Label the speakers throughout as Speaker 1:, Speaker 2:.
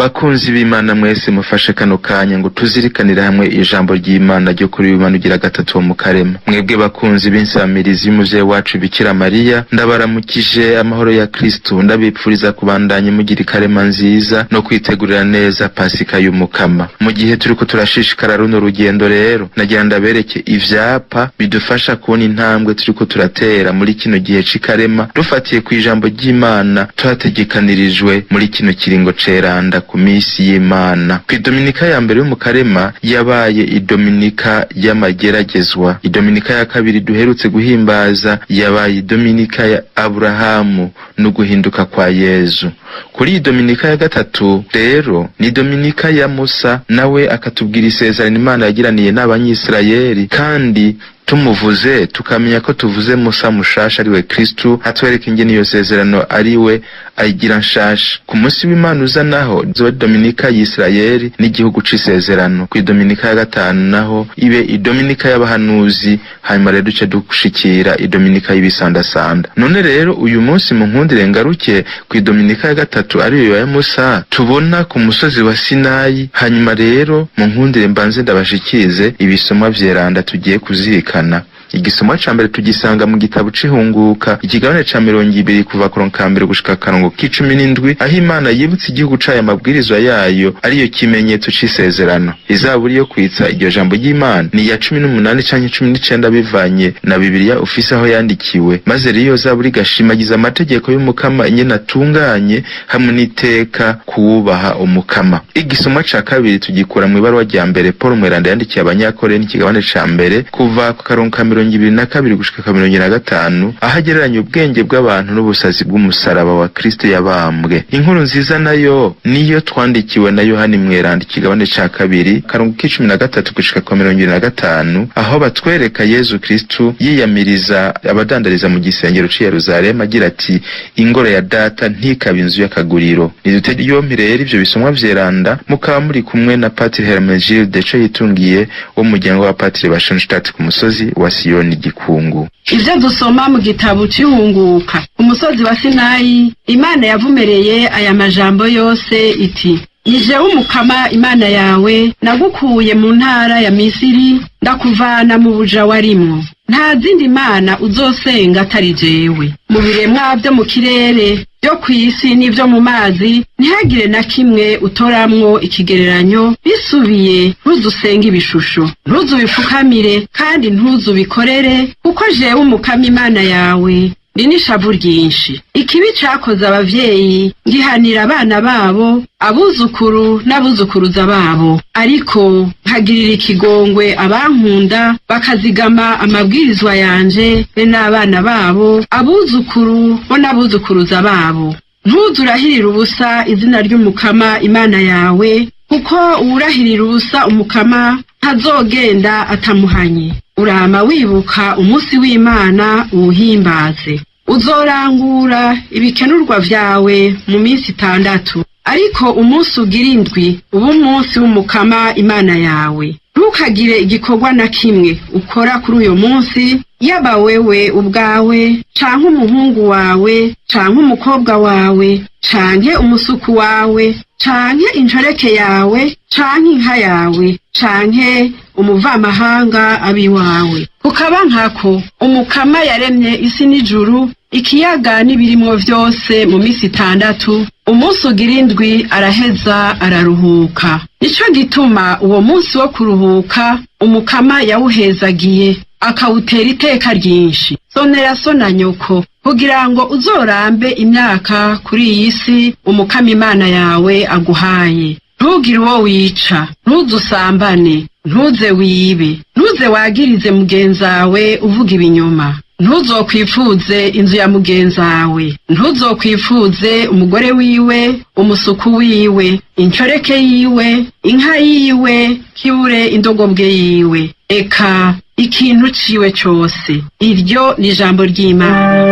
Speaker 1: Bakunzi b'Imana mwese mufashe kano kanya ngo tuzirikanira hamwe ijambo ry'Imana ryo kuri Imana ugira gatatu mu Karema. Mwebwe bakunzi b'insamirizi y'umuvyeyi wacu Bikira Mariya, ndabaramukije amahoro ya Kristo, ndabipfuriza kubandanya mugira ikarema nziza no kwitegurira neza Pasika y'Umukama. Mu gihe turiko turashishikara runo rugendo rero, nagira ndabereke ivyapa bidufasha kubona intambwe turiko turatera muri kino gihe c'ikarema, dufatiye ku ijambo ry'Imana twategekanirijwe muri kino kiringo ceranda ku misi y'Imana. Kwidominika ya mbere yo mu Karema yabaye idominika y'amageragezwa. Idominika ya kabiri duherutse guhimbaza yabaye idominika ya Aburahamu no guhinduka kwa Yezu. Kuri idominika ya gatatu rero ni dominika ya Musa, nawe akatubwira isezerano Imana yagiraniye n'Abanyisirayeli, kandi tumuvuze tukamenya ko tuvuze Musa mushasha ariwe Kristo, atwereka ingene iyo sezerano ariwe ayigira nshasha. Ku munsi w'Imana uza naho zo dominika y'Isirayeli n'igihugu c'isezerano. Ku dominika ya gatanu naho ibe idominika y'abahanuzi, hanyuma rero duce dushikira idominika y'ibisandasanda. None rero uyu munsi mu nkundire ngaruke ku idominika ya gatatu ariyo ya Musa tubona ku musozi wa Sinayi. Hanyuma rero mu nkundire mbanze ndabashikize ibisomwa vyeranda tugiye kuzirikana. Igisomwa ca mbere tugisanga mu gitabo c'Ihunguka, ikigabane ca 20 kuva ku mbere gushika karongo k'17, aho Imana yibutse igihugu cayo amabwirizwa yayo ariyo kimenyetso c'isezerano. Izaburi yo kwitsa iryo jambo ry'Imana ni ya 18 canke 19 bivanye na Bibiliya ufise aho yandikiwe, maze rero zaburi gashimagiza amategeko y'Umukama ingene atunganye hamwe n'iteka kuwubaha Umukama. Igisomwa ca kabiri tugikura mu ibaruwa rya mbere Paul Mweranda yandikiye Abanyakorenti, ikigabane ca mbere kuva ku karongo 22 gushika 25, ahagereranya ubwenge bw'abantu n'ubusazi bw'umusaraba wa Kristo yabambwe. Inkuru nziza nayo niyo twandikiwe na Yohani Mweranda, ikigabane ca kabiri karongo k'13 gushika 25, aho batwereka Yezu Kristo yiyamiriza abadandariza mu gisengero c'i Yerusalemu agira ati ingoro ya data ntikaba inzu y'akaguriro. Nidutege yompi rero ivyo bisomwa vyeranda mukaba muri kumwe na Patiri Hermenegilde co yitungiye wo muryango wa Patiri Bashonstadt ku musozi wa Siyoni Gikungu.
Speaker 2: Ivyo dusoma mu gitabo c'Ihunguka, umusozi wa Sinayi, Imana yavumereye aya majambo yose iti: Nije Umukama Imana yawe, nagukuye mu ntara ya Misiri, ndakuvana mu buja warimwo. Nta zindi mana uzosenga atari jewe. Mu biremwa vyo mu kirere, vyo kw'isi n'ivyo mu mazi, ntihagire na kimwe utoramwo ikigereranyo, bisubiye ntuzusenga ibishusho, ntuzubipfukamire kandi ntuzubikorere, kuko jewe Umukama Imana yawe ni n'ishavu ryinshi. Ikibi cakoze abavyeyi ngihanira abana babo, abuzukuru n'abuzukuruza babo, ariko nkagirira ikigongwe abankunda bakazigama amabwirizwa yanje be n'abana babo, abuzukuru bo n'abuzukuruza babo. Ntuzurahirira ubusa izina ry'Umukama Imana yawe, kuko uwurahirira ubusa Umukama ntazogenda atamuhanye. Urama wibuka umunsi w'Imana uwuhimbaze. Uzorangura ibikenurwa vyawe mu minsi 6, ariko umunsi ugira indwi uba umunsi w'Umukama Imana yawe. Ntukagire igikorwa na kimwe ukora kuri uyo munsi, yaba wewe ubwawe canke umuhungu wawe canke umukobwa wawe canke umusuku wawe canke injoreke yawe canke inka yawe canke umuvamahanga abiwawe. Ukaba nkako Umukama yaremye isi n'ijuru, ikiyaga n'ibirimwo vyose mu misi 6, umunsi ugira indwi araheza araruhuka. Nico gituma uwo munsi wo kuruhuka Umukama yawuhezagiye, akawutera iteka ryinshi. Sonera so na nyoko, kugira ngo uzorambe imyaka kuri iyi si Umukama Imana yawe aguhaye. Ntugire uwo wica, ntuzusambane, ntuze wibe, ntuze wagirize mugenzawe uvuga ibinyoma. Ntuzokwifuze inzu ya mugenzawe, ntuzokwifuze umugore wiwe, umusuku wiwe, incoreke yiwe, inka yiwe, kibure indogobwe yiwe, eka ikintu ciwe cose. Iryo ni ijambo ry'Imana.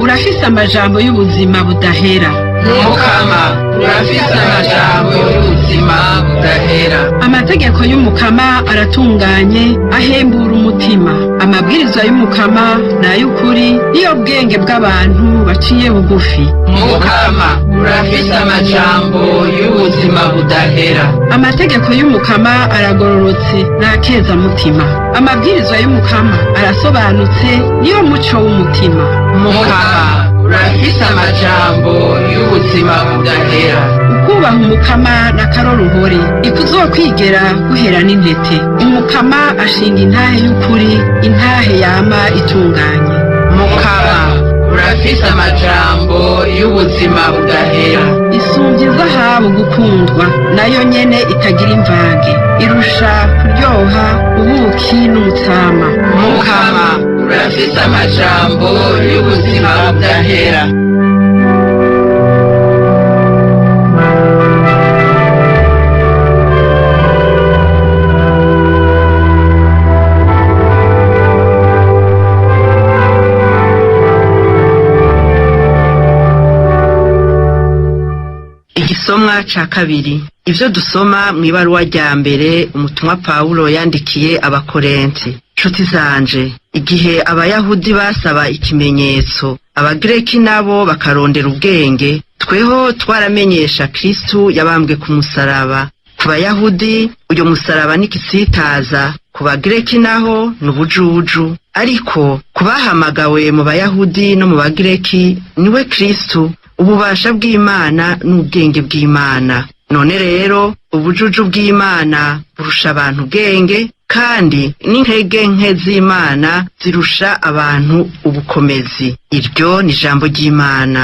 Speaker 2: Urafise amajambo y'ubuzima budahera.
Speaker 3: Mukama, urafise amajambo y'ubuzima y'ubuzima budahera.
Speaker 2: Amategeko y'umukama aratunganye ahembura umutima. Amabwirizwa y'umukama n'ay'ukuri niyo bwenge bw'abantu baciye bugufi.
Speaker 3: Mukama urafise amajambo y'ubuzima budahera.
Speaker 2: Amategeko y'umukama aragororotse n'akeza mutima. Amabwirizwa y'umukama arasobanutse niyo muco w'umutima.
Speaker 3: Mukama urafise amajambo y'ubuzima budahera.
Speaker 2: Ukubaha umukama n'akaroruhore ikuzokwigera guhera n'intete. Umukama ashinga intahe y'ukuri, intahe yama itunganye.
Speaker 3: Mukama urafise amajambo y'ubuzima budahera.
Speaker 2: Isumbya izahabu gukundwa, nayo nyene itagira imvange. Irusha kuryoha ubuki n'umutsama.
Speaker 3: Mukama urafise amajambo y'ubuzima budahera.
Speaker 4: Igisomwa ca kabiri. Ivyo dusoma mw'ibaruwa rya mbere umutumwa Pawulo yandikiye abakorenti. Nshuti zanje, igihe abayahudi basaba ikimenyetso, abagireki nabo bakarondera ubwenge, tweho twaramenyesha Kristu yabambwe ku musaraba. Ku bayahudi uyo musaraba n'ikisitaza, ku bagireki naho n'ubujuju. Ariko kubahamagawe mu bayahudi no mu bagireki niwe Kristu, ububasha bw'Imana n'ubwenge bw'Imana. None rero ubujuju bw'Imana burusha abantu ubwenge, kandi n'intege nke z'Imana zirusha abantu ubukomezi. Iryo ni ijambo ry'Imana.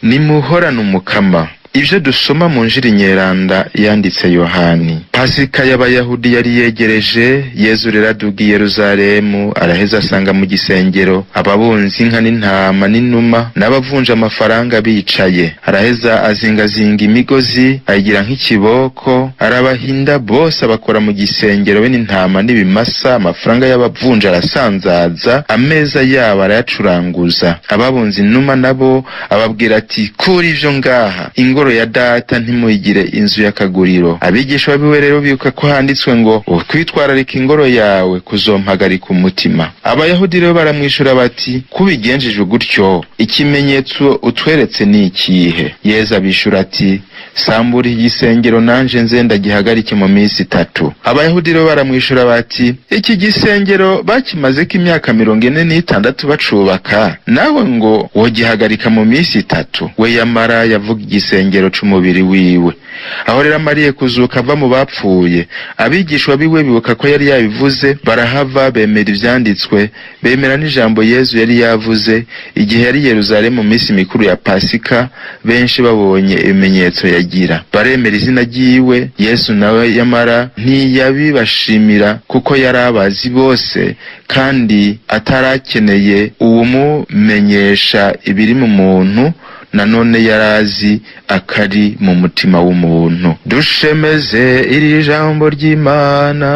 Speaker 1: Nimuhorane umukama. Ivyo dusoma mu njiri nyeranda yanditse Yohani. Pasika y'abayahudi yari yegereje, Yezu rero aduga i Yeruzalemu, araheza asanga mu gisengero ababunzi inka n'intama n'inuma n'abavunja amafaranga bicaye. Araheza azingazinga imigozi, ayigira nk'ikiboko, arabahinda bose abakora mu gisengero be n'intama n'ibimasa, amafaranga y'abavunja arasanzaza, ameza yabo arayacuranguza. Ababunzi inuma nabo ababwira ati, kuri ivyo ngaha, ingoro ya data ntimuyigire inzu y'akaguriro. Abigisha babiwe rero bibuka ko handitswe ngo kwitwararika ingoro yawe kuzompagarika umutima. Abayahudi rero baramwishura bati, kubigenjeje gutyo ikimenyetso utweretse ni ikihe? Yezu abishura ati, sambura igisengero nanje nze ndagihagarike mu minsi 3. Abayahudi rero baramwishura bati, iki gisengero bakimazeko imyaka 46 bacubaka, nawe ngo wogihagarika mu minsi 3? We yamara yavuga igisengero c'umubiri wiwe. Aho rero amariye kuzuka ava mu bapfuye, abigishwa biwe bibuka ko yari yabivuze, barahava bemera ivyanditswe, bemera n'ijambo Yezu yari yavuze igihe yari Yeruzalemu mu minsi mikuru ya Pasika, benshi babonye ibimenyetso yagira. Baremera izina ryiwe. Yesu nawe yamara ntiyabibashimira kuko yari abazi bose, kandi atarakeneye uwumumenyesha ibiri mu muntu, nanone yarazi akari mu mutima w'umuntu. Dushemeze iri jambo ry'Imana.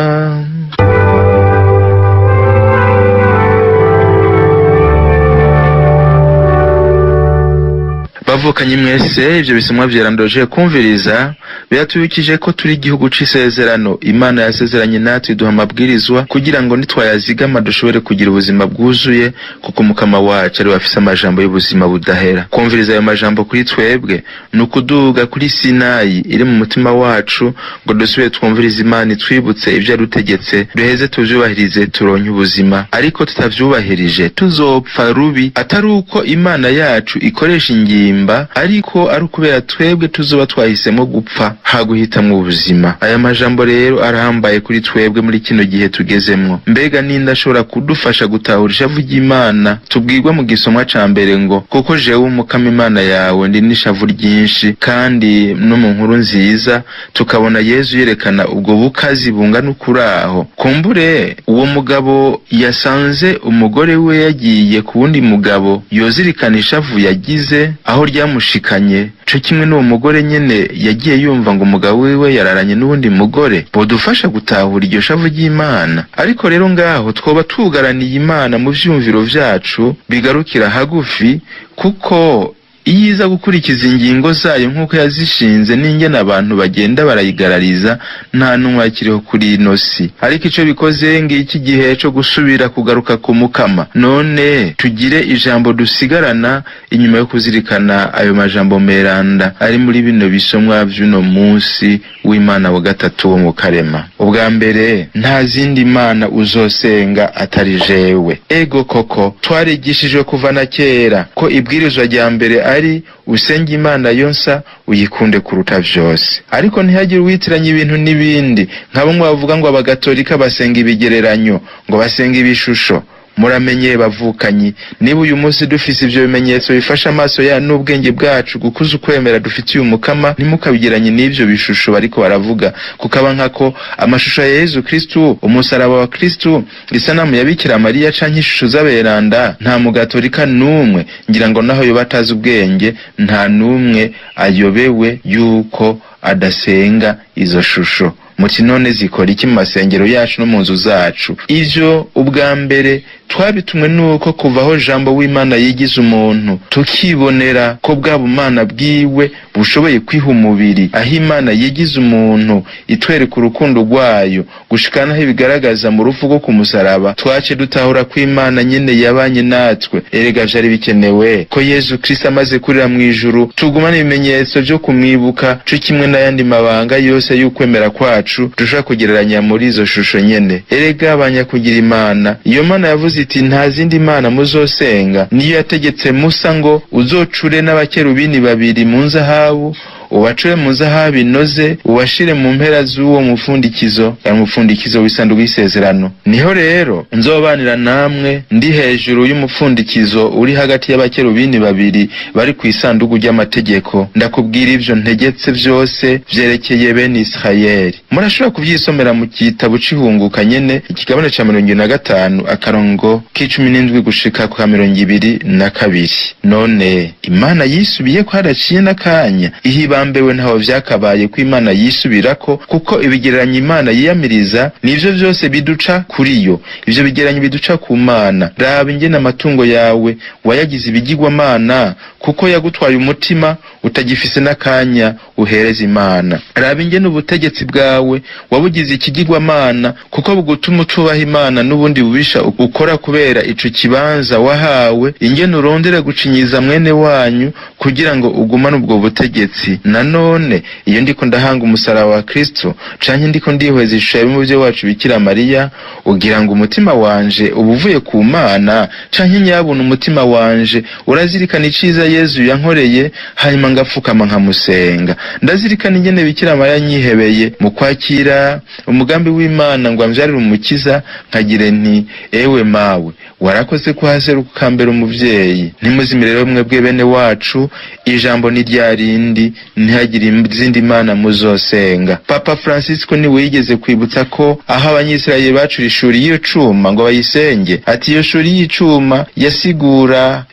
Speaker 1: Bavukanye mwese, ivyo bisomwa vyerandoje kumviriza biratubikije ko turi igihugu c'isezerano. Imana yasezeranye natwe duha amabwirizwa kugira ngo nitwayazigama dushobore kugira ubuzima bwuzuye, kuko umukama wacu ari wafise amajambo y'ubuzima budahera. Kumviriza ayo majambo kuri twebwe nukuduga kuri Sinayi iri mu mutima wacu, ngo dusubire twumvirize Imana twibutse ivyo yadutegetse, duheze tuvyubahirize turonke ubuzima. Ariko tutavyubahirije tuzopfa rubi, atari uko Imana yacu ikoresha ingimba, ariko ari ukubera twebwe tuzoba twahisemo gupfa haguhitamwo ubuzima. Aya majambo rero arahambaye kuri twebwe muri kino gihe tugezemwo. Mbega ninde ashobora kudufasha gutahura ishavu ry'Imana tubwirwa mu gisomwa ca mbere ngo, kuko jewe umukama Imana yawe ndi n'ishavu ryinshi? Kandi no mu nkuru nziza tukabona Yezu yerekana ubwo bukazi bungana ukuraho. Kumbure uwo mugabo yasanze umugore we yagiye ku wundi mugabo, yozirikana ishavu yagize aho ryamushikanye, co kimwe n'uwo mugore nyene yagiye yumva ngo umugabo wiwe yararanye n'uwundi mugore. Bodufasha gutahura iryo shavu ry'Imana. Ariko rero ngaho twoba tugaraniye Imana mu vyumviro vyacu bigarukira hagufi, kuko iyiza gukurikiza ingingo zayo nk'uko yazishinze n'ingene abantu bagenda barayigarariza, nta numwe akiriho kuri ino si. Ariko ico bikoze ngiki gihe co gusubira kugaruka ku Mukama. None tugire ijambo dusigarana inyuma yo kuzirikana ayo majambo meranda ari muri bino bisomwa vy'uno munsi w'Imana wa gatatu wo mu Karema. Ubwa mbere, nta zindi mana uzosenga atari jewe. Ego koko twarigishijwe kuva na kera ko ibwirizwa rya mbere ari usenge Imana yonsa uyikunde kuruta vyose. Ariko ntihagire uwitiranya ibintu n'ibindi, nkabo bavuga ngo abagatolika basenga ibigereranyo, ngo basenga ibishusho. Muramenye bavukanyi, niba uyu munsi dufise ivyo bimenyetso bifasha amaso ya n'ubwenge bwacu gukuza ukwemera dufitiye Umukama, ntimukabigiranye n'ivyo bishusho bariko baravuga, kukaba nkako amashusho ya Yezu Kristu, umusaraba wa Kristu, isanamu ya Bikira Mariya canke ishusho z'aberanda. Nta mugatolika numwe, ngira ngo naho yoba atazi ubwenge, nta numwe ayobewe yuko adasenga izo shusho. Muti none zikora iki mu masengero yacu no mu nzu zacu? Ivyo ubwa mbere twabitumwe nuko kuvaho jambo w'Imana yigize umuntu, tukibonera ko bwa bumana bwiwe bushoboye kwiha umubiri, aho Imana yigize umuntu itwereka urukundo rwayo gushikana aho ibigaragaza mu rufu rwo kumusaraba. Twace dutahura ko Imana nyene yabanye natwe. Erega vyari bikenewe ko Yezu Kristo amaze kurira mu ijuru tugumana ibimenyetso vyo kumwibuka, co kimwe n'ayandi mabanga yose y'ukwemera kwacu dushaka kugereranya muri izo shusho nyene. Erega abanyakugira Imana, iyo Mana yavuze iti nta zindi mana muzosenga, niyo yategetse Musa ngo uzocure n'abakerubini babiri mu nzahabu, ubacure mu zahabu inoze, ubashire mu mpera z'uwo mufundikizo, ya mufundikizo w'isanduku y'isezerano. Niho rero nzobanira namwe ndi hejuru y'umufundikizo uri hagati y'abakerubini babiri bari ku isanduku ry'amategeko. Ndakubwira ivyo ntegetse vyose vyerekeye bene Israeli. Murashobora kuvyisomera mu gitabo c'ihunguka nyene, ikigabane ca 25 akarongo k'17 gushika ku 22. None Imana yisubiye ko haraciye n'akanya, ihibambewe ntaho vyakabaye ko Imana yisubirako, kuko ibigereranya Imana yiyamiriza nivyo vyose biduca kuri yo. Ivyo bigeranyo biduca ku Mana. Raba ingene amatungo yawe wayagize ibigirwamana, kuko yagutwaye umutima utagifise n'akanya uhereza Imana. Raba ingene ubutegetsi bwawe wabugize ikigirwamana, kuko bugutuma utubaha Imana n'ubundi bubisha ukora kubera ico kibanza wahawe. Ingene urondera gucinyiza mwene wanyu kugira ngo ugumane ubwo butegetsi. Nanone iyo ndiko ndahanga umusaraba wa Kristo canke ndiko ndihweza ishusho y'umuvyeyi wacu Bikira Mariya, ugira ngo umutima wanje ubuvuye ku Mana, canke nyabuna umutima wanje urazirikana iciza Yezu yankoreye, hanyuma ngapfukama nkamusenga. Ndazirikana ingene Bikira Mariya nyihebeye mu kwakira umugambi w'Imana ngo amvyarire umukiza, nkagire nti ewe mawe warakoze kuhaseruka ukambera umuvyeyi. Ntimuzimire rero mwebwe bene wacu, ijambo ni ryarindi, ntihagire izindi mana muzosenga. Papa Francisco ni wigeze kwibutsa ko aho abanyisirayeli bacura ishuri y'iyo cuma ngo bayisenge, ati iyo shuri y'icuma yasigura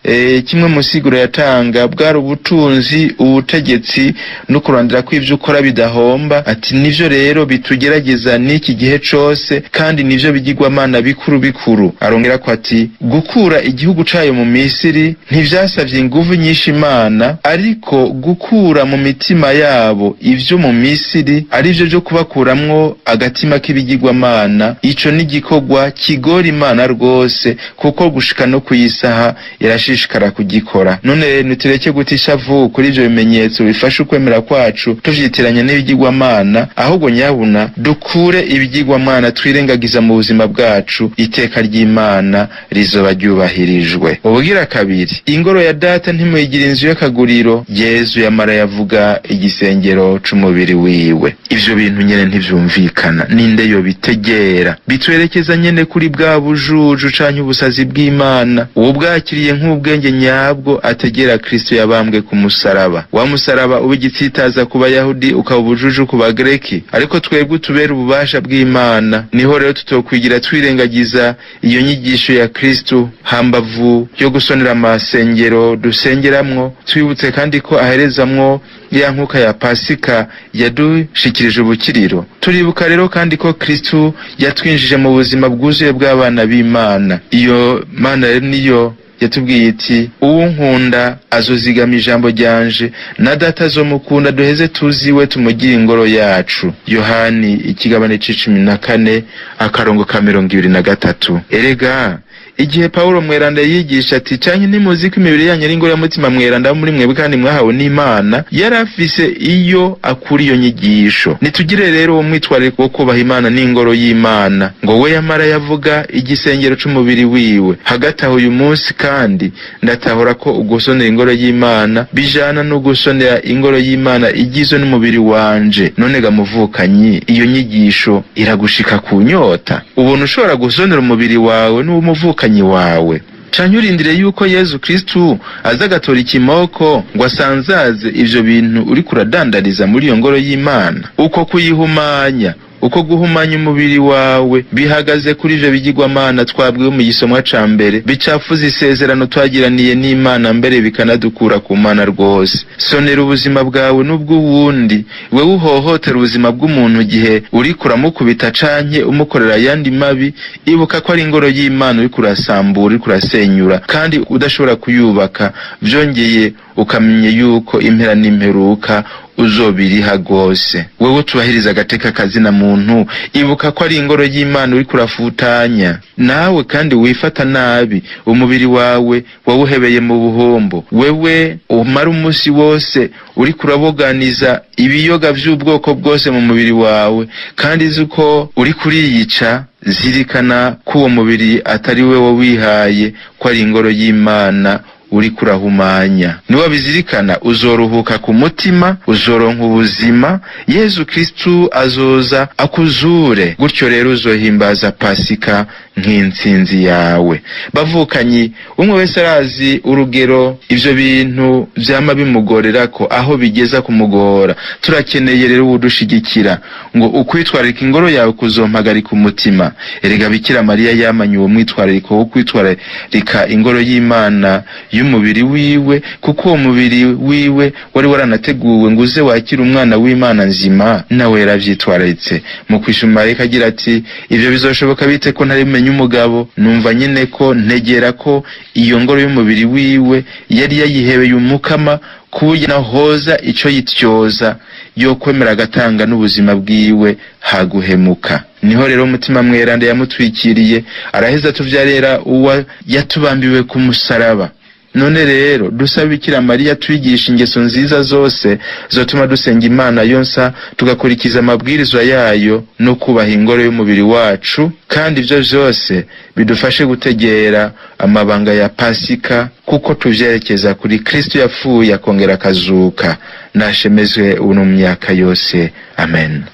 Speaker 1: kimwe mu siguro yatanga bwari ubutunzi, ubutegetsi no kurandira ko ivyo ukora bidahomba. Ati nivyo rero bitugerageza n'iki gihe cose, kandi nivyo bigirwamana bikuru bikuru. Arongera ko ati gukura igihugu cayo mu Misiri ntivyasavye inguvu nyinshi Imana, ariko gukura mu mitima yabo ivyo mu Misiri ari vyo vyo kubakuramwo agatima k'ibigirwamana, ico ni igikorwa kigora Imana rwose, kuko gushika no kuyisaha irashishikara kugikora. None nutureke gutisha vu kuri ivyo bimenyetso bifasha ukwemera kwacu tuvyitiranya n'ibigirwamana, ahubwo nyabuna dukure ibigirwamana twirengagiza mu buzima bwacu, iteka ry'Imana rizoba ryubahirijwe. Ubugira kabiri, ingoro ya data ntimuyigira inzu y'akaguriro. Yezu yamara yavuga igisengero c'umubiri wiwe. Ivyo bintu nyene ntivyumvikana, ninde yo bitegera? Bitwerekeza nyene kuri bwa bujuju canke ubusazi bw'Imana, uwo bwakiriye nk'ubwenge nyabwo ategera Kristo yabambwe ku musaraba. Wa musaraba ubigitsitaza ku Bayahudi ukaba ubujuju ku Bagreki, ariko twebwe tubera ububasha bw'Imana. Niho rero tutokwigira twirengagiza iyo nyigisho ya Kristu hambavu yo gusonera amasengero dusengeramwo, twibutse kandi ko aherezamwo ya nkuka ya Pasika yadushikirije ubukiriro. Turibuka rero kandi ko Kristu yatwinjije mu buzima bwuzuye bw'abana b'Imana. Iyo Mana rero niyo yatubwiye iti uwunkunda azozigama ijambo ryanje, na data azomukunda duheze tuziwe tumugire ingoro yacu. Yohani ikigabane c'14 akarongo ka 23. Erega igihe Paulo mweranda yigisha ati canke nimuzi ko imibiri yanyu ari ingoro y'umutima mweranda muri mwebwe kandi mwahawe n'Imana, yarafise iyo akuri iyo nyigisho. Nitugire rero uwo mwitwariko wo kubaha Imana n'ingoro y'Imana, ngo we yamara yavuga igisengero c'umubiri wiwe. Hagati aho uyu munsi kandi ndatahura ko ugusonera ingoro y'Imana bijana no gusonera ingoro y'Imana igizwe n'umubiri wanje. None ga muvukanyi, iyo nyigisho iragushika ku nyota? Ubona ushobora gusonera umubiri wawe n'umuvukanyi wawe? Canke urindire yuko Yezu Kristu aza agatora ikimoko ngo asanzaze ivyo bintu uri kuradandariza muri iyo ngoro y'Imana? Uko kuyihumanya, uko guhumanya umubiri wawe bihagaze kuri ivyo bigirwamana twabwiwe mu gisomwa ca mbere, bicafuza isezerano twagiraniye n'Imana, mbere bikanadukura ku Mana rwose. Sonera ubuzima bwawe n'ubw'uwundi. Wewe uhohotera ubuzima bw'umuntu gihe uri kuramukubita canke umukorera yandi mabi, ibuka ko ari ingoro y'Imana uri kurasambura, uri kurasenyura kandi udashobora kuyubaka. Vyongeye ukamenye yuko impera n'imperuka uzobiriha rwose. Wewe tubahiriza agateka kazina muntu, ibuka ko ari ingoro y'Imana uri kurafutanya. Nawe kandi wifata nabi, umubiri wawe wawuhebeye mu buhombo. Wewe umara umusi wose uri kuraboganiza ibiyoga vy'ubwoko bwose mu mubiri wawe, kandi zuko uri kuriyica. Zirikana ko uwo mubiri atari wewe wihaye, ko ari ingoro y'Imana uri kurahumanya. Niwa bizirikana uzoruhuka ku mutima, uzoronka ubuzima. Yezu Kristu azoza akuzure, gutyo rero uzohimbaza Pasika nk'intsinzi yawe. Bavukanyi, umwe wese arazi urugero ivyo bintu vyama bimugorerako, aho bigeza kumugora. Turakeneye rero udushigikira ngo ukwitwararika ingoro yawe kuzompagarika umutima. Erega Bikira Mariya yamanye uwo mwitwarariko wo kwitwararika ingoro y'Imana y'umubiri wiwe, kuko uwo mubiri wiwe wari waranateguwe ngo uze wakira umwana w'Imana nzima. Nawe yaravyitwararitse mu kwishumara agira ati, ivyo bizoshoboka bite ko ntarimenye umugabo? Numva nyene ko ntegera ko iyo ngoro y'umubiri wiwe yari yayihebeye umukama, kuburyo nahoza ico yityoza yo kwemera agatanga n'ubuzima bwiwe haguhemuka. Niho rero umutima mweranda yamutwikiriye, araheza tuvyarera uwa yatubambiwe ku musaraba. None rero dusaba Bikira Mariya twigisha ingeso nziza zose zotuma dusenga Imana yonsa, tugakurikiza amabwirizwa yayo no kubaha ingoro y'umubiri wacu, kandi ivyo vyose bidufashe gutegera amabanga ya Pasika, kuko tuvyerekeza kuri Kristu yapfuye akongera akazuka. Nashemezwe ubu no mu myaka yose. Amen.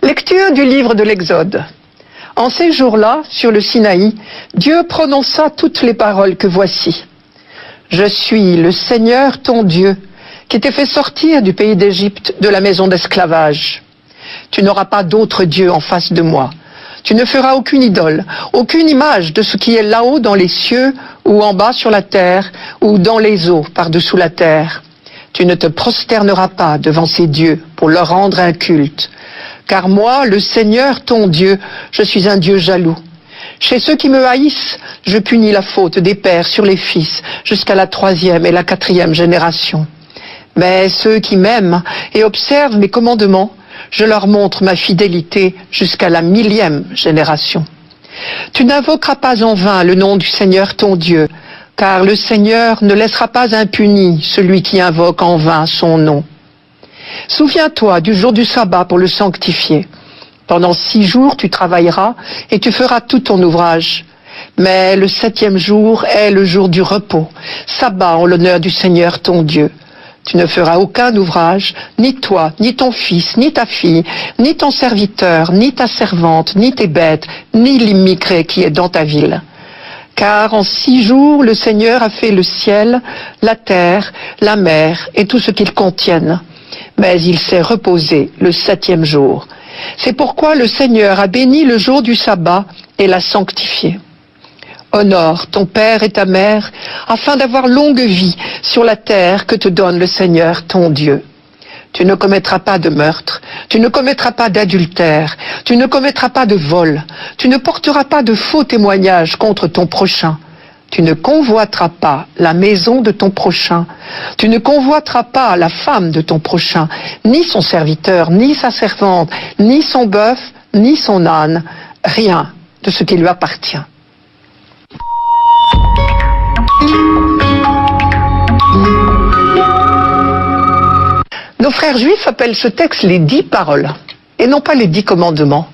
Speaker 5: Lecture du livre de l'Exode. En ces jours-là, sur le Sinaï, Dieu prononça toutes les paroles que voici. Je suis le Seigneur ton Dieu, qui t'ai fait sortir du pays d'Égypte, de la maison d'esclavage. Tu n'auras pas d'autre Dieu en face de moi. Tu ne feras aucune idole, aucune image de ce qui est là-haut dans les cieux, ou en bas sur la terre, ou dans les eaux par-dessous la terre. Tu ne te prosterneras pas devant ces dieux pour leur rendre un culte. Car moi, le Seigneur ton Dieu, je suis un Dieu jaloux. Chez ceux qui me haïssent, je punis la faute des pères sur les fils, jusqu'à la 3e et la 4e génération. Mais ceux qui m'aiment et observent mes commandements, je leur montre ma fidélité jusqu'à la 1000e génération. Tu n'invoqueras pas en vain le nom du Seigneur ton Dieu, car le Seigneur ne laissera pas impuni celui qui invoque en vain son nom. Souviens-toi du jour du sabbat pour le sanctifier. Pendant 6 jours tu travailleras et tu feras tout ton ouvrage. Mais le 7e jour est le jour du repos, sabbat en l'honneur du Seigneur ton Dieu. Tu ne feras aucun ouvrage, ni toi, ni ton fils, ni ta fille, ni ton serviteur, ni ta servante, ni tes bêtes, ni l'immigré qui est dans ta ville. Car en 6 jours, le Seigneur a fait le ciel, la terre, la mer et tout ce qu'ils contiennent. Mais il s'est reposé le 7e jour. C'est pourquoi le Seigneur a béni le jour du sabbat et l'a sanctifié. Honore ton père et ta mère, afin d'avoir longue vie sur la terre que te donne le Seigneur ton Dieu. Tu ne commettras pas de meurtre, tu ne commettras pas d'adultère, tu ne commettras pas de vol, tu ne porteras pas de faux témoignages contre ton prochain. Tu ne convoiteras pas la maison de ton prochain, tu ne convoiteras pas la femme de ton prochain, ni son serviteur, ni sa servante, ni son bœuf, ni son âne, rien de ce qui lui appartient. Nos frères juifs appellent ce texte les 10 paroles, et non pas les 10 commandements,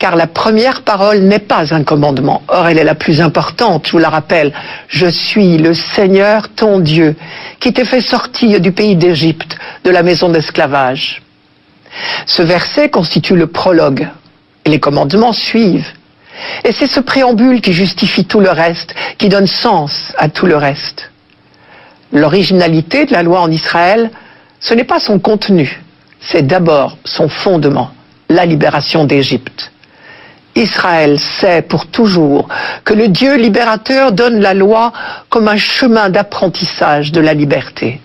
Speaker 5: car la première parole n'est pas un commandement. Or, elle est la plus importante, je vous la rappelle. Je suis le Seigneur ton Dieu, qui t'ai fait sortir du pays d'Égypte, de la maison d'esclavage. Ce verset constitue le prologue, et les commandements suivent. Et c'est ce préambule qui justifie tout le reste, qui donne sens à tout le reste. L'originalité de la loi en Israël, ce n'est pas son contenu, c'est d'abord son fondement, la libération d'Égypte. Israël sait pour toujours que le Dieu libérateur donne la loi comme un chemin d'apprentissage de la liberté.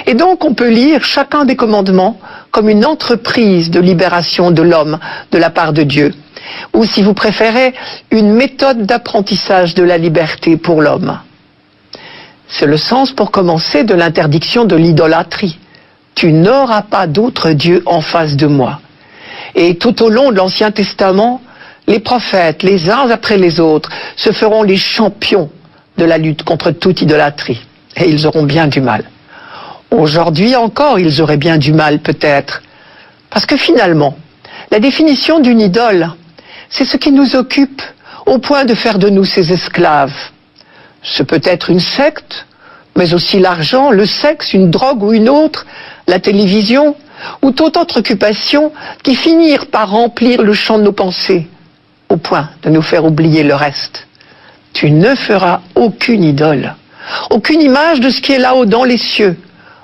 Speaker 5: Et donc on peut lire chacun des commandements comme une entreprise de libération de l'homme de la part de Dieu, ou si vous préférez, une méthode d'apprentissage de la liberté pour l'homme. C'est le sens, pour commencer, de l'interdiction de l'idolâtrie. Tu n'auras pas d'autre Dieu en face de moi. Et tout au long de l'Ancien Testament, les prophètes, les uns après les autres, se feront les champions de la lutte contre toute idolâtrie. Et ils auront bien du mal. Aujourd'hui encore, ils auraient bien du mal peut-être. Parce que finalement, la définition d'une idole, c'est ce qui nous occupe au point de faire de nous ses esclaves. Ce peut être une secte, mais aussi l'argent, le sexe, une drogue ou une autre, la télévision, ou toute autre occupation qui finirent par remplir le champ de nos pensées, au point de nous faire oublier le reste. Tu ne feras aucune idole, aucune image de ce qui est là-haut dans les cieux,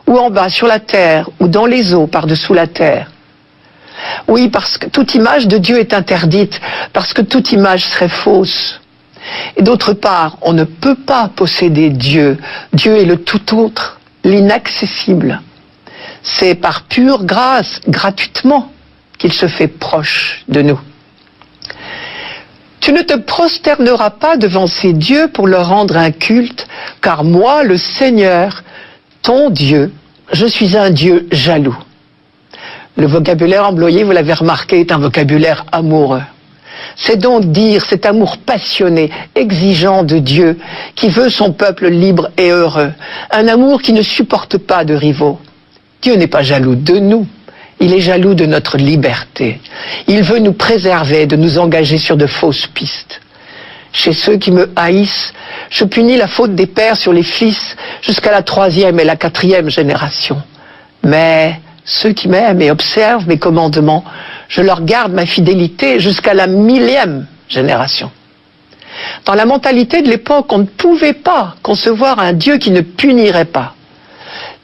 Speaker 5: ou en bas sur la terre, ou dans les eaux par-dessous la terre. Oui, parce que toute image de Dieu est interdite, parce que toute image serait fausse. Et d'autre part, on ne peut pas posséder Dieu. Dieu est le tout autre, l'inaccessible. C'est par pure grâce, gratuitement, qu'il se fait proche de nous. Tu ne te prosterneras pas devant ces dieux pour leur rendre un culte, car moi, le Seigneur, ton Dieu, je suis un Dieu jaloux. Le vocabulaire employé, vous l'avez remarqué, est un vocabulaire amoureux. C'est donc dire cet amour passionné, exigeant de Dieu, qui veut son peuple libre et heureux. Un amour qui ne supporte pas de rivaux. Dieu n'est pas jaloux de nous, il est jaloux de notre liberté. Il veut nous préserver de nous engager sur de fausses pistes. Chez ceux qui me haïssent, je punis la faute des pères sur les fils jusqu'à la 3e et la 4e génération. Mais ceux qui m'aiment et observent mes commandements, je leur garde ma fidélité jusqu'à la 1000e génération. Dans la mentalité de l'époque, on ne pouvait pas concevoir un Dieu qui ne punirait pas.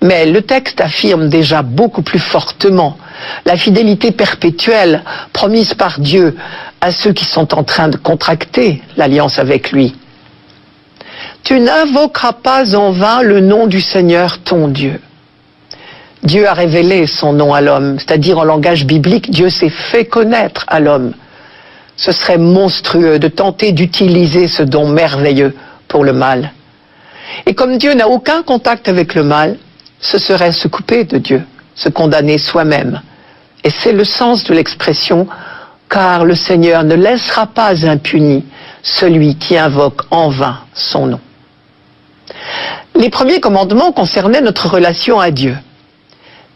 Speaker 5: Mais le texte affirme déjà beaucoup plus fortement la fidélité perpétuelle promise par Dieu à ceux qui sont en train de contracter l'alliance avec lui. Tu n'invoqueras pas en vain le nom du Seigneur ton Dieu. Dieu a révélé son nom à l'homme, c'est-à-dire en langage biblique, Dieu s'est fait connaître à l'homme. Ce serait monstrueux de tenter d'utiliser ce don merveilleux pour le mal. Et comme Dieu n'a aucun contact avec le mal, ce serait se couper de Dieu, se condamner soi-même. Et c'est le sens de l'expression « car le Seigneur ne laissera pas impuni celui qui invoque en vain son nom ». Les premiers commandements concernaient notre relation à Dieu.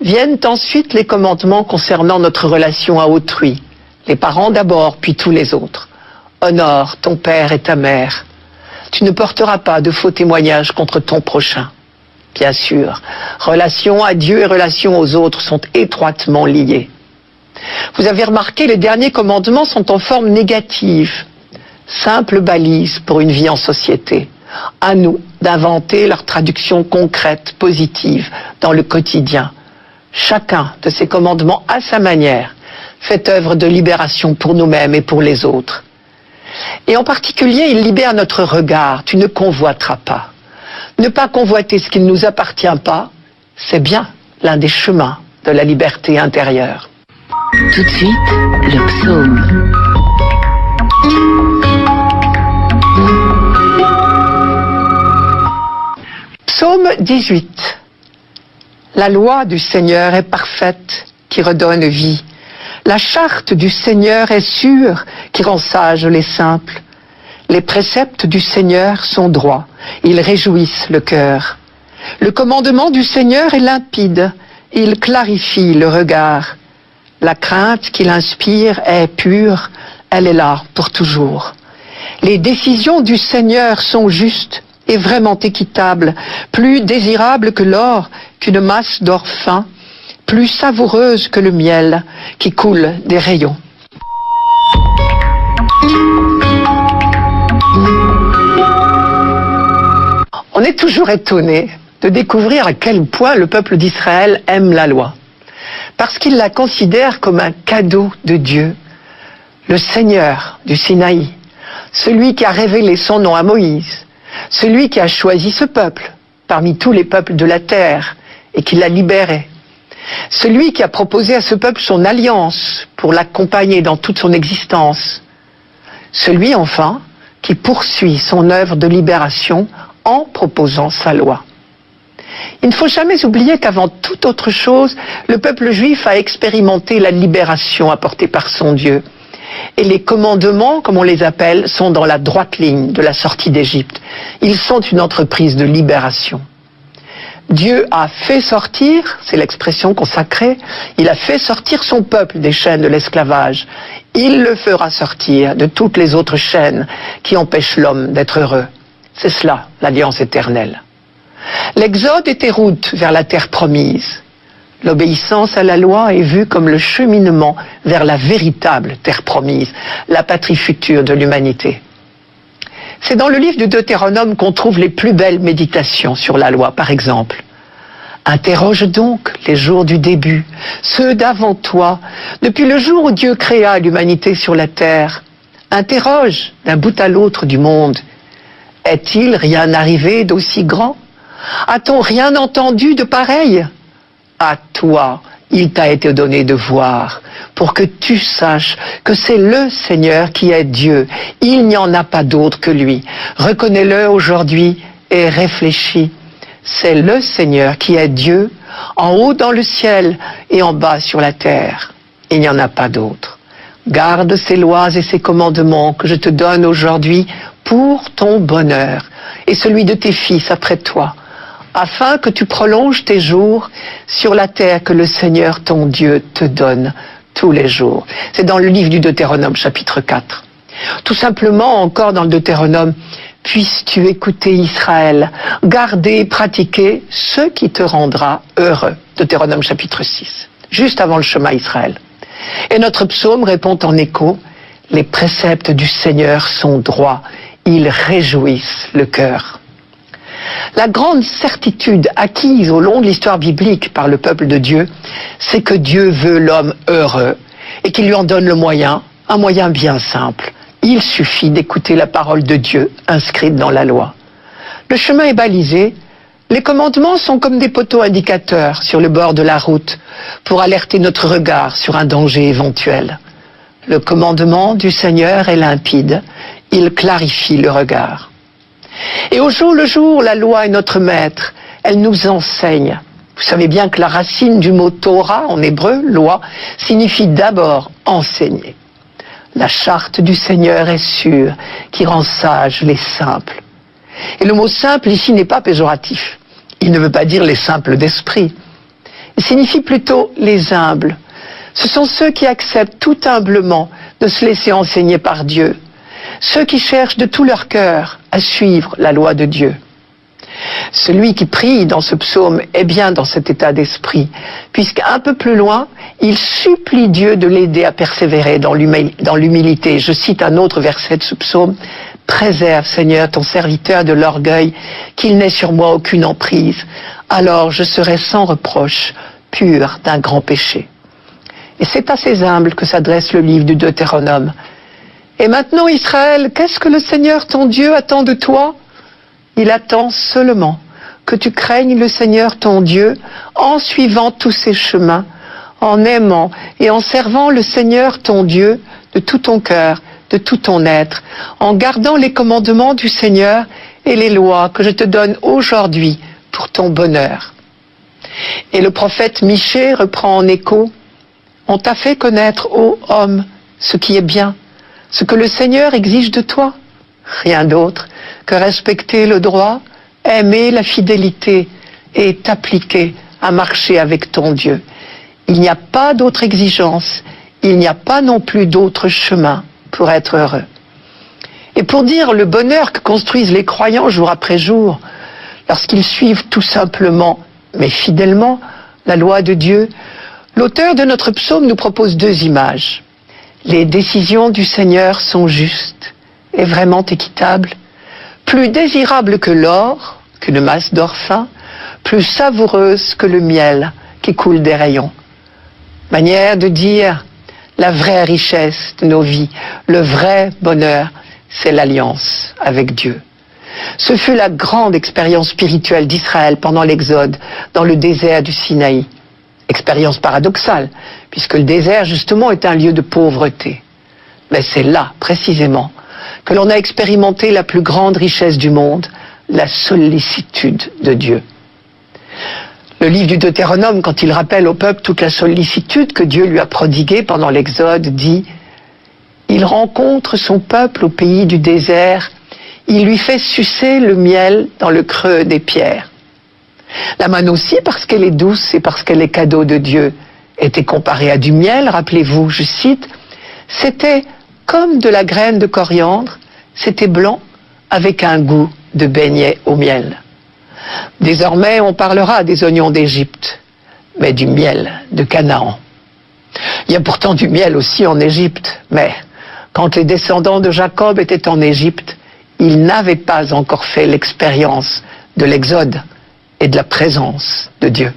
Speaker 5: Viennent ensuite les commandements concernant notre relation à autrui, les parents d'abord, puis tous les autres. Honore ton père et ta mère. Tu ne porteras pas de faux témoignages contre ton prochain. bien sûr. Relation à Dieu et relation aux autres sont étroitement liées. Vous avez remarqué, les derniers commandements sont en forme négative. Simple balise pour une vie en société. À nous d'inventer leur traduction concrète, positive, dans le quotidien. Chacun de ces commandements, à sa manière, fait œuvre de libération pour nous-mêmes et pour les autres. Et en particulier, il libère notre regard. Tu ne convoiteras pas. Ne pas convoiter ce qui ne nous appartient pas, c'est bien l'un des chemins de la liberté intérieure.
Speaker 3: Tout de suite, le psaume.
Speaker 5: Psaume 18. La loi du Seigneur est parfaite, qui redonne vie. La charte du Seigneur est sûre, qui rend sages les simples. Les préceptes du Seigneur sont droits, ils réjouissent le cœur. Le commandement du Seigneur est limpide, il clarifie le regard. La crainte qu'il inspire est pure, elle est là pour toujours. Les décisions du Seigneur sont justes et vraiment équitables, plus désirables que l'or, qu'une masse d'or fin, plus savoureuse que le miel qui coule des rayons. On est toujours étonné de découvrir à quel point le peuple d'Israël aime la loi, parce qu'il la considère comme un cadeau de Dieu, le Seigneur du Sinaï, celui qui a révélé son nom à Moïse, celui qui a choisi ce peuple parmi tous les peuples de la terre et qui l'a libéré, celui qui a proposé à ce peuple son alliance pour l'accompagner dans toute son existence, celui enfin qui poursuit son œuvre de libération en proposant sa loi. Il ne faut jamais oublier qu'avant toute autre chose, le peuple juif a expérimenté la libération apportée par son Dieu. Et les commandements, comme on les appelle, sont dans la droite ligne de la sortie d'Égypte. Ils sont une entreprise de libération. Dieu a fait sortir, c'est l'expression consacrée, il a fait sortir son peuple des chaînes de l'esclavage. Il le fera sortir de toutes les autres chaînes qui empêchent l'homme d'être heureux. C'est cela, l'alliance éternelle. L'exode était route vers la terre promise. L'obéissance à la loi est vue comme le cheminement vers la véritable terre promise, la patrie future de l'humanité. C'est dans le livre du Deutéronome qu'on trouve les plus belles méditations sur la loi, par exemple. Interroge donc les jours du début, ceux d'avant toi, depuis le jour où Dieu créa l'humanité sur la terre. Interroge d'un bout à l'autre du monde. Est-il rien arrivé d'aussi grand? A-t-on rien entendu de pareil? À toi, il t'a été donné de voir, pour que tu saches que c'est le Seigneur qui est Dieu. Il n'y en a pas d'autre que lui. Reconnais-le aujourd'hui et réfléchis. C'est le Seigneur qui est Dieu, en haut dans le ciel et en bas sur la terre. Il n'y en a pas d'autre. Garde ses lois et ses commandements que je te donne aujourd'hui pour ton bonheur et celui de tes fils après toi, afin que tu prolonges tes jours sur la terre que le Seigneur ton Dieu te donne tous les jours. C'est dans le livre du Deutéronome, chapitre 4. Tout simplement, encore dans le Deutéronome, puisses-tu écouter Israël, garder et pratiquer ce qui te rendra heureux. Deutéronome, chapitre 6, juste avant le chemin Israël. Et notre psaume répond en écho, les préceptes du Seigneur sont droits, ils réjouissent le cœur. La grande certitude acquise au long de l'histoire biblique par le peuple de Dieu, c'est que Dieu veut l'homme heureux et qu'il lui en donne le moyen, un moyen bien simple. Il suffit d'écouter la parole de Dieu inscrite dans la loi. Le chemin est balisé, les commandements sont comme des poteaux indicateurs sur le bord de la route pour alerter notre regard sur un danger éventuel. Le commandement du Seigneur est limpide, il clarifie le regard. Et au jour le jour, la loi est notre maître, elle nous enseigne. Vous savez bien que la racine du mot Torah, en hébreu, loi, signifie d'abord enseigner. La charte du Seigneur est sûre, qui rend sages les simples. Et le mot simple ici n'est pas péjoratif. Il ne veut pas dire les simples d'esprit. Il signifie plutôt les humbles. Ce sont ceux qui acceptent tout humblement de se laisser enseigner par Dieu. Ceux qui cherchent de tout leur cœur à suivre la loi de Dieu. Celui qui prie dans ce psaume est bien dans cet état d'esprit, puisqu'un peu plus loin, il supplie Dieu de l'aider à persévérer dans l'humilité. Je cite un autre verset de ce psaume. « Préserve, Seigneur, ton serviteur de l'orgueil, qu'il n'ait sur moi aucune emprise. Alors je serai sans reproche, pur d'un grand péché. » Et c'est à ces humbles que s'adresse le livre du Deutéronome. Et maintenant, Israël, qu'est-ce que le Seigneur ton Dieu attend de toi ? Il attend seulement que tu craignes le Seigneur ton Dieu en suivant tous ses chemins, en aimant et en servant le Seigneur ton Dieu de tout ton cœur, de tout ton être, en gardant les commandements du Seigneur et les lois que je te donne aujourd'hui pour ton bonheur. Et le prophète Michée reprend en écho: On t'a fait connaître, ô homme, ce qui est bien, ce que le Seigneur exige de toi. Rien d'autre que respecter le droit, aimer la fidélité et t'appliquer à marcher avec ton Dieu. Il n'y a pas d'autre exigence, il n'y a pas non plus d'autre chemin pour être heureux. Et pour dire le bonheur que construisent les croyants jour après jour, lorsqu'ils suivent tout simplement, mais fidèlement, la loi de Dieu, l'auteur de notre psaume nous propose deux images. Les décisions du Seigneur sont justes et vraiment équitables, plus désirables que l'or, qu'une masse d'or fin, plus savoureuses que le miel qui coule des rayons. Manière de dire, la vraie richesse de nos vies, le vrai bonheur, c'est l'alliance avec Dieu. Ce fut la grande expérience spirituelle d'Israël pendant l'Exode, dans le désert du Sinaï. Expérience paradoxale, puisque le désert, justement, est un lieu de pauvreté. Mais c'est là, précisément, que l'on a expérimenté la plus grande richesse du monde, la sollicitude de Dieu. Le livre du Deutéronome, quand il rappelle au peuple toute la sollicitude que Dieu lui a prodiguée pendant l'Exode, dit « Il rencontre son peuple au pays du désert, il lui fait sucer le miel dans le creux des pierres. » La manne aussi, parce qu'elle est douce et parce qu'elle est cadeau de Dieu, était comparée à du miel, rappelez-vous, je cite, « C'était comme de la graine de coriandre, c'était blanc avec un goût de beignet au miel. » Désormais, on parlera des oignons d'Égypte, mais du miel de Canaan. Il y a pourtant du miel aussi en Égypte, mais quand les descendants de Jacob étaient en Égypte, ils n'avaient pas encore fait l'expérience de l'Exode et de la présence de Dieu.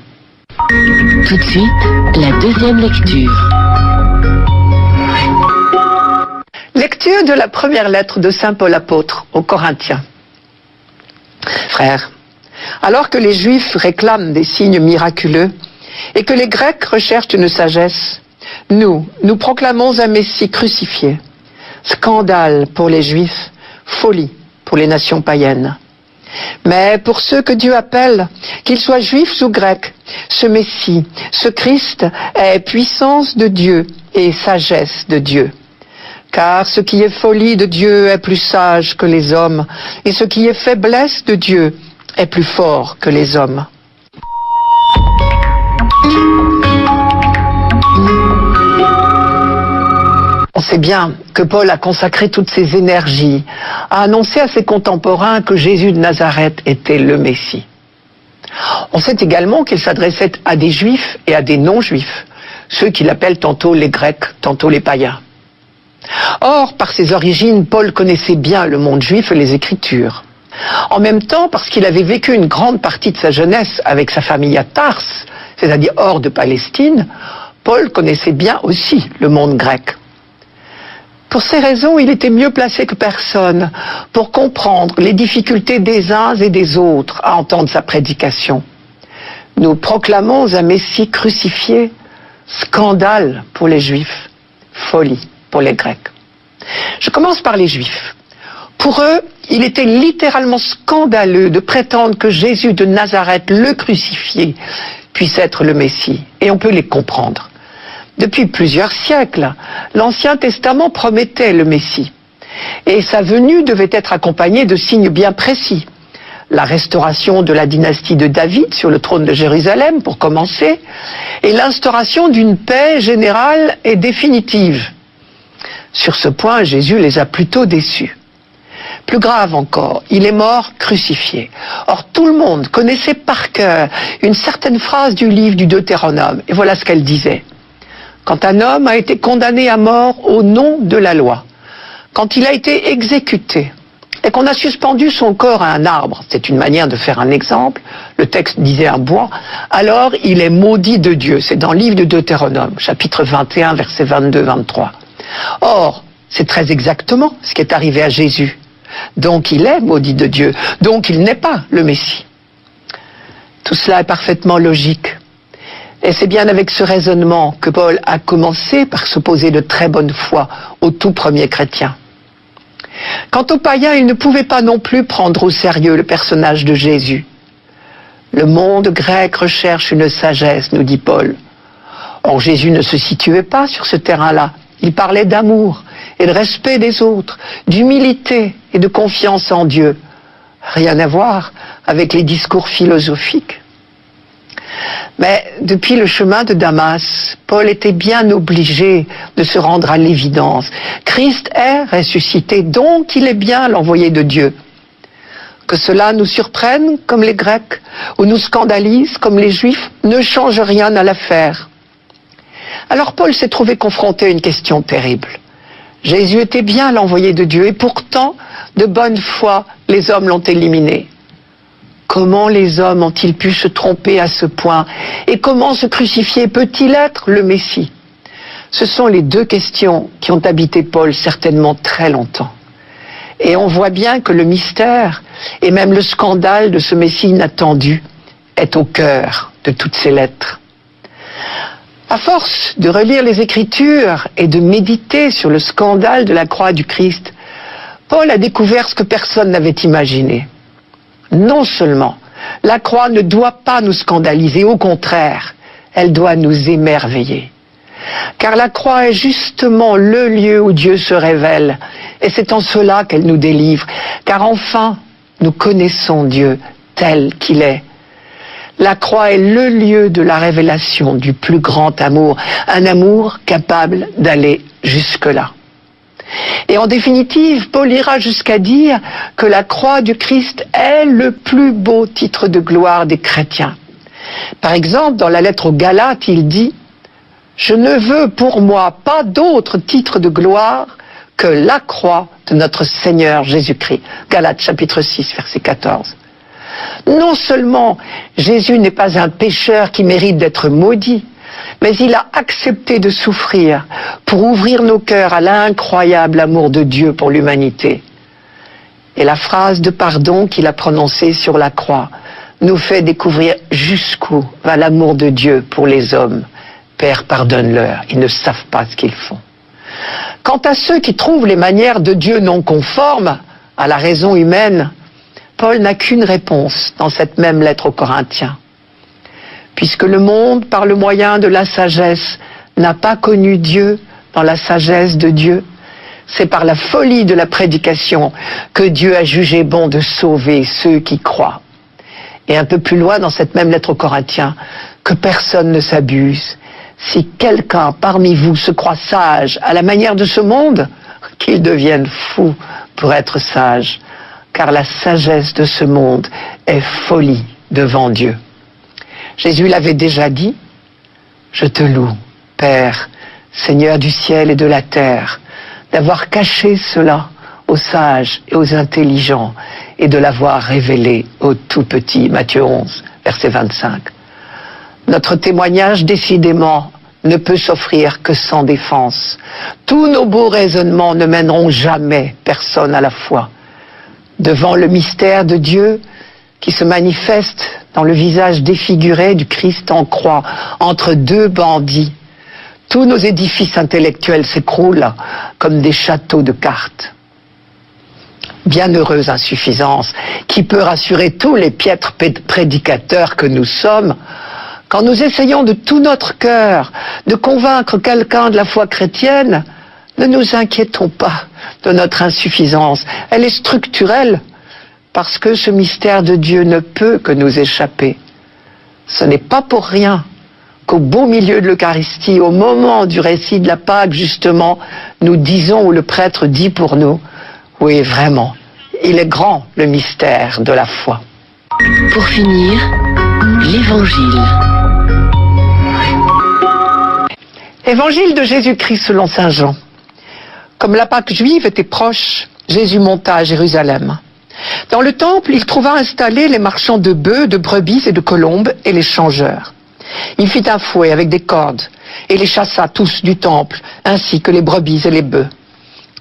Speaker 3: Tout de suite, la deuxième lecture.
Speaker 5: Lecture de la première lettre de Saint Paul apôtre aux Corinthiens. Frères, alors que les Juifs réclament des signes miraculeux et que les Grecs recherchent une sagesse, nous proclamons un Messie crucifié, scandale pour les Juifs, folie pour les nations païennes. Mais pour ceux que Dieu appelle, qu'ils soient juifs ou grecs, ce Messie, ce Christ est puissance de Dieu et sagesse de Dieu. Car ce qui est folie de Dieu est plus sage que les hommes, et ce qui est faiblesse de Dieu est plus fort que les hommes. On sait bien que Paul a consacré toutes ses énergies à annoncer à ses contemporains que Jésus de Nazareth était le Messie. On sait également qu'il s'adressait à des juifs et à des non-juifs, ceux qu'il appelle tantôt les Grecs, tantôt les païens. Or, par ses origines, Paul connaissait bien le monde juif et les Écritures. En même temps, parce qu'il avait vécu une grande partie de sa jeunesse avec sa famille à Tars, c'est-à-dire hors de Palestine, Paul connaissait bien aussi le monde grec. Pour ces raisons, il était mieux placé que personne pour comprendre les difficultés des uns et des autres à entendre sa prédication. Nous proclamons un Messie crucifié, scandale pour les Juifs, folie pour les Grecs. Je commence par les Juifs. Pour eux, il était littéralement scandaleux de prétendre que Jésus de Nazareth, le crucifié, puisse être le Messie. Et on peut les comprendre. Depuis plusieurs siècles, l'Ancien Testament promettait le Messie. Et sa venue devait être accompagnée de signes bien précis. La restauration de la dynastie de David sur le trône de Jérusalem, pour commencer, et l'instauration d'une paix générale et définitive. Sur ce point, Jésus les a plutôt déçus. Plus grave encore, il est mort crucifié. Or, tout le monde connaissait par cœur une certaine phrase du livre du Deutéronome. Et voilà ce qu'elle disait. Quand un homme a été condamné à mort au nom de la loi, quand il a été exécuté, et qu'on a suspendu son corps à un arbre, c'est une manière de faire un exemple, le texte disait un bois, alors il est maudit de Dieu. C'est dans le livre de Deutéronome, chapitre 21, versets 22-23. Or, c'est très exactement ce qui est arrivé à Jésus. Donc il est maudit de Dieu, donc il n'est pas le Messie. Tout cela est parfaitement logique. Et c'est bien avec ce raisonnement que Paul a commencé par s'opposer de très bonne foi aux tout premiers chrétiens. Quant aux païens, ils ne pouvaient pas non plus prendre au sérieux le personnage de Jésus. Le monde grec recherche une sagesse, nous dit Paul. Or, Jésus ne se situait pas sur ce terrain-là. Il parlait d'amour et de respect des autres, d'humilité et de confiance en Dieu. Rien à voir avec les discours philosophiques. Mais depuis le chemin de Damas, Paul était bien obligé de se rendre à l'évidence. Christ est ressuscité, donc il est bien l'envoyé de Dieu. Que cela nous surprenne comme les Grecs, ou nous scandalise comme les Juifs, ne change rien à l'affaire. Alors Paul s'est trouvé confronté à une question terrible. Jésus était bien l'envoyé de Dieu, et pourtant, de bonne foi, les hommes l'ont éliminé. Comment les hommes ont-ils pu se tromper à ce point? Et comment ce crucifié peut-il être le Messie? Ce sont les deux questions qui ont habité Paul certainement très longtemps. Et on voit bien que le mystère, et même le scandale de ce Messie inattendu, est au cœur de toutes ces lettres. À force de relire les Écritures et de méditer sur le scandale de la croix du Christ, Paul a découvert ce que personne n'avait imaginé. Non seulement, la croix ne doit pas nous scandaliser, au contraire, elle doit nous émerveiller. Car la croix est justement le lieu où Dieu se révèle, et c'est en cela qu'elle nous délivre, car enfin, nous connaissons Dieu tel qu'il est. La croix est le lieu de la révélation du plus grand amour, un amour capable d'aller jusque-là. Et en définitive, Paul ira jusqu'à dire que la croix du Christ est le plus beau titre de gloire des chrétiens. Par exemple, dans la lettre aux Galates, il dit « Je ne veux pour moi pas d'autre titre de gloire que la croix de notre Seigneur Jésus-Christ. » Galates chapitre 6, verset 14. Non seulement Jésus n'est pas un pécheur qui mérite d'être maudit, mais il a accepté de souffrir pour ouvrir nos cœurs à l'incroyable amour de Dieu pour l'humanité. Et la phrase de pardon qu'il a prononcée sur la croix nous fait découvrir jusqu'où va l'amour de Dieu pour les hommes. Père, pardonne-leur, ils ne savent pas ce qu'ils font. Quant à ceux qui trouvent les manières de Dieu non conformes à la raison humaine, Paul n'a qu'une réponse dans cette même lettre aux Corinthiens. Puisque le monde, par le moyen de la sagesse, n'a pas connu Dieu dans la sagesse de Dieu, c'est par la folie de la prédication que Dieu a jugé bon de sauver ceux qui croient. Et un peu plus loin dans cette même lettre aux Corinthiens, que personne ne s'abuse. Si quelqu'un parmi vous se croit sage à la manière de ce monde, qu'il devienne fou pour être sage, car la sagesse de ce monde est folie devant Dieu. Jésus l'avait déjà dit, « Je te loue, Père, Seigneur du ciel et de la terre, d'avoir caché cela aux sages et aux intelligents et de l'avoir révélé aux tout petits. » Matthieu 11, verset 25. Notre témoignage, décidément, ne peut s'offrir que sans défense. Tous nos beaux raisonnements ne mèneront jamais personne à la foi. Devant le mystère de Dieu qui se manifeste dans le visage défiguré du Christ en croix, entre deux bandits, tous nos édifices intellectuels s'écroulent comme des châteaux de cartes. Bienheureuse insuffisance qui peut rassurer tous les piètres prédicateurs que nous sommes, quand nous essayons de tout notre cœur de convaincre quelqu'un de la foi chrétienne, ne nous inquiétons pas de notre insuffisance. Elle est structurelle, parce que ce mystère de Dieu ne peut que nous échapper. Ce n'est pas pour rien qu'au beau milieu de l'Eucharistie, au moment du récit de la Pâque, justement, nous disons, ou le prêtre dit pour nous, oui, vraiment, Il est grand le mystère de la foi.
Speaker 3: Pour finir, l'Évangile.
Speaker 5: Évangile de Jésus-Christ selon saint Jean. Comme la Pâque juive était proche, Jésus monta à Jérusalem. Dans le temple, il trouva installés les marchands de bœufs, de brebis et de colombes et les changeurs. Il fit un fouet avec des cordes et les chassa tous du temple, ainsi que les brebis et les bœufs.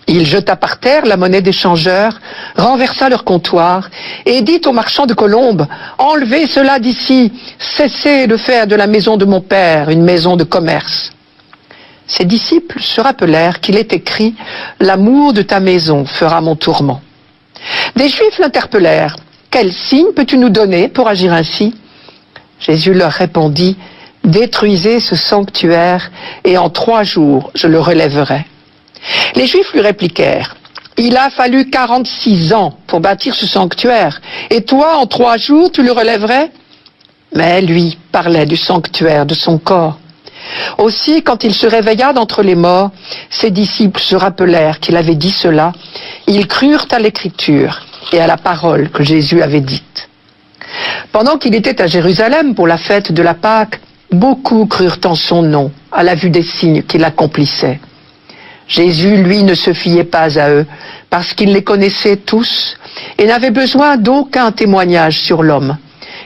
Speaker 5: Il jeta par terre la monnaie des changeurs, renversa leur comptoir et dit aux marchands de colombes, « Enlevez cela d'ici, cessez de faire de la maison de mon père une maison de commerce. » Ses disciples se rappelèrent qu'il est écrit « L'amour de ta maison fera mon tourment ». Des Juifs l'interpellèrent. « Quel signe peux-tu nous donner pour agir ainsi ?» Jésus leur répondit « Détruisez ce sanctuaire et en 3 jours je le relèverai. » Les Juifs lui répliquèrent « Il a fallu 46 ans pour bâtir ce sanctuaire, et toi en 3 jours tu le relèverais ?» Mais lui parlait du sanctuaire de son corps. Aussi, quand il se réveilla d'entre les morts, ses disciples se rappelèrent qu'il avait dit cela. Ils crurent à l'écriture et à la parole que Jésus avait dite. Pendant qu'il était à Jérusalem pour la fête de la Pâque, beaucoup crurent en son nom, à la vue des signes qu'il accomplissait. Jésus, lui, ne se fiait pas à eux, parce qu'il les connaissait tous et n'avait besoin d'aucun témoignage sur l'homme.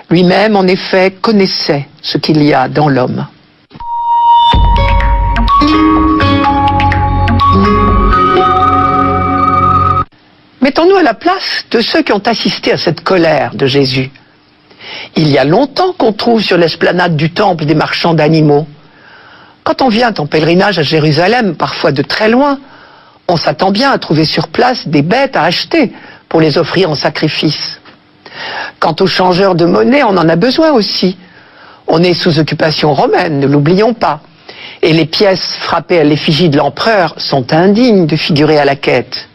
Speaker 5: Lui-même, en effet, connaissait ce qu'il y a dans l'homme. Mettons-nous à la place de ceux qui ont assisté à cette colère de Jésus. Il y a longtemps qu'on trouve sur l'esplanade du temple des marchands d'animaux. Quand on vient en pèlerinage à Jérusalem, parfois de très loin, on s'attend bien à trouver sur place des bêtes à acheter pour les offrir en sacrifice. Quant aux changeurs de monnaie, on en a besoin aussi. On est sous occupation romaine, ne l'oublions pas. Et les pièces frappées à l'effigie de l'empereur sont indignes de figurer à la quête.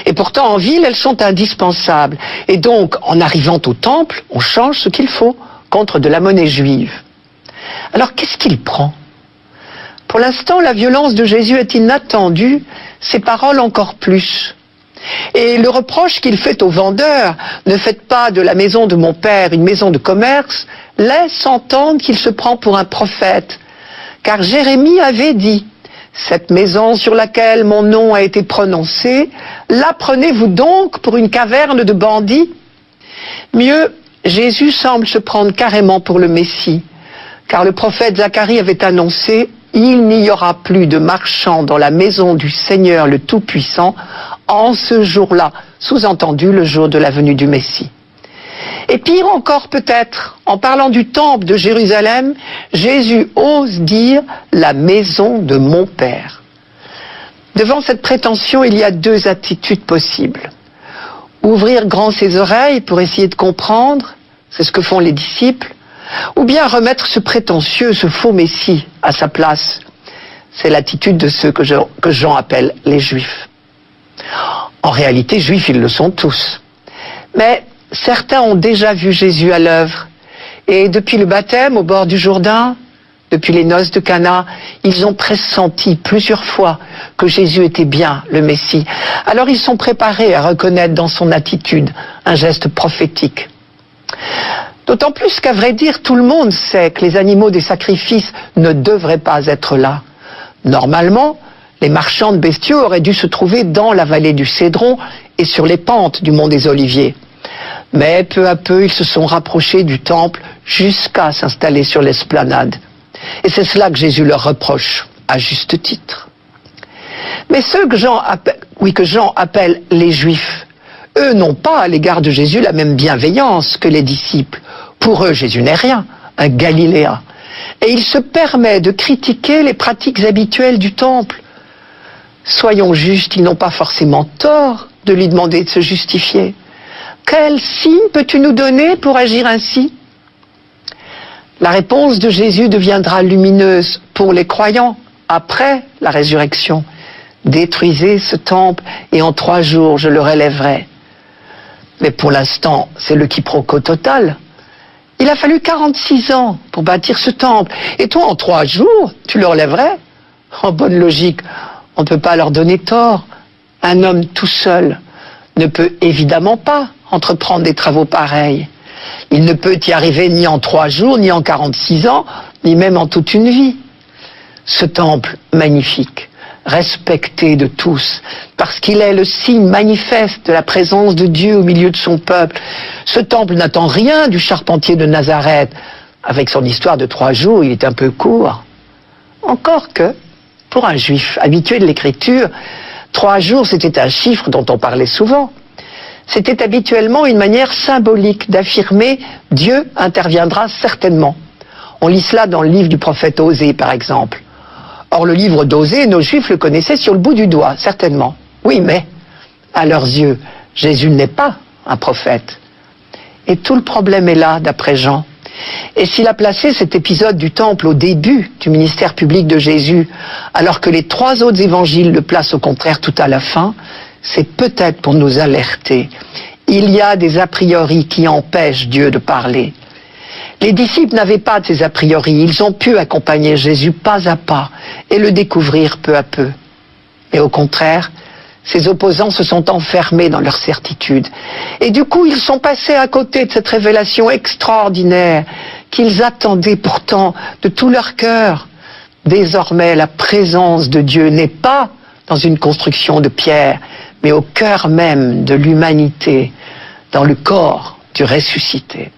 Speaker 5: Et pourtant, en ville, elles sont indispensables. Et donc, en arrivant au temple, on change ce qu'il faut contre de la monnaie juive. Alors, qu'est-ce qu'il prend ? Pour l'instant, la violence de Jésus est inattendue, ses paroles encore plus. Et le reproche qu'il fait aux vendeurs, « Ne faites pas de la maison de mon père une maison de commerce », laisse entendre qu'il se prend pour un prophète. Car Jérémie avait dit « Cette maison sur laquelle mon nom a été prononcé, la prenez-vous donc pour une caverne de bandits ?» Mieux, Jésus semble se prendre carrément pour le Messie, car le prophète Zacharie avait annoncé « Il n'y aura plus de marchands dans la maison du Seigneur le Tout-Puissant en ce jour-là », sous-entendu le jour de la venue du Messie. Et pire encore peut-être, en parlant du temple de Jérusalem, Jésus ose dire « la maison de mon Père ». Devant cette prétention, il y a 2 attitudes possibles. Ouvrir grand ses oreilles pour essayer de comprendre, c'est ce que font les disciples, ou bien remettre ce prétentieux, ce faux Messie à sa place. C'est l'attitude de ceux que Jean appelle les Juifs. En réalité, Juifs, ils le sont tous. Mais certains ont déjà vu Jésus à l'œuvre. Et depuis le baptême au bord du Jourdain, depuis les noces de Cana, ils ont pressenti plusieurs fois que Jésus était bien le Messie. Alors ils sont préparés à reconnaître dans son attitude un geste prophétique. D'autant plus qu'à vrai dire, tout le monde sait que les animaux des sacrifices ne devraient pas être là. Normalement, les marchands de bestiaux auraient dû se trouver dans la vallée du Cédron et sur les pentes du mont des Oliviers. Mais peu à peu, ils se sont rapprochés du temple jusqu'à s'installer sur l'esplanade. Et c'est cela que Jésus leur reproche, à juste titre. Mais ceux que Jean appelle les Juifs, eux n'ont pas à l'égard de Jésus la même bienveillance que les disciples. Pour eux, Jésus n'est rien, un Galiléen. Et il se permet de critiquer les pratiques habituelles du temple. Soyons justes, ils n'ont pas forcément tort de lui demander de se justifier. Quel signe peux-tu nous donner pour agir ainsi ? La réponse de Jésus deviendra lumineuse pour les croyants après la résurrection. Détruisez ce temple et en 3 jours je le relèverai. Mais pour l'instant, c'est le quiproquo total. Il a fallu 46 ans pour bâtir ce temple. Et toi, en 3 jours, tu le relèverais ? En bonne logique, on ne peut pas leur donner tort. Un homme tout seul ne peut évidemment pas entreprendre des travaux pareils. Il ne peut y arriver ni en 3 jours, ni en 46 ans, ni même en toute une vie. Ce temple magnifique, respecté de tous, parce qu'il est le signe manifeste de la présence de Dieu au milieu de son peuple. Ce temple n'attend rien du charpentier de Nazareth. Avec son histoire de 3 jours, il est un peu court. Encore que, pour un juif habitué de l'écriture, 3 jours, c'était un chiffre dont on parlait souvent. C'était habituellement une manière symbolique d'affirmer « Dieu interviendra certainement ». On lit cela dans le livre du prophète Osée, par exemple. Or, le livre d'Osée, nos Juifs le connaissaient sur le bout du doigt, certainement. Oui, mais, à leurs yeux, Jésus n'est pas un prophète. Et tout le problème est là, d'après Jean. Et s'il a placé cet épisode du temple au début du ministère public de Jésus, alors que les 3 autres évangiles le placent au contraire tout à la fin, c'est peut-être pour nous alerter. Il y a des a priori qui empêchent Dieu de parler. Les disciples n'avaient pas de ces a priori, ils ont pu accompagner Jésus pas à pas et le découvrir peu à peu. Et au contraire, ces opposants se sont enfermés dans leur certitude. Et du coup, ils sont passés à côté de cette révélation extraordinaire qu'ils attendaient pourtant de tout leur cœur. Désormais, la présence de Dieu n'est pas dans une construction de pierre, mais au cœur même de l'humanité, dans le corps du ressuscité.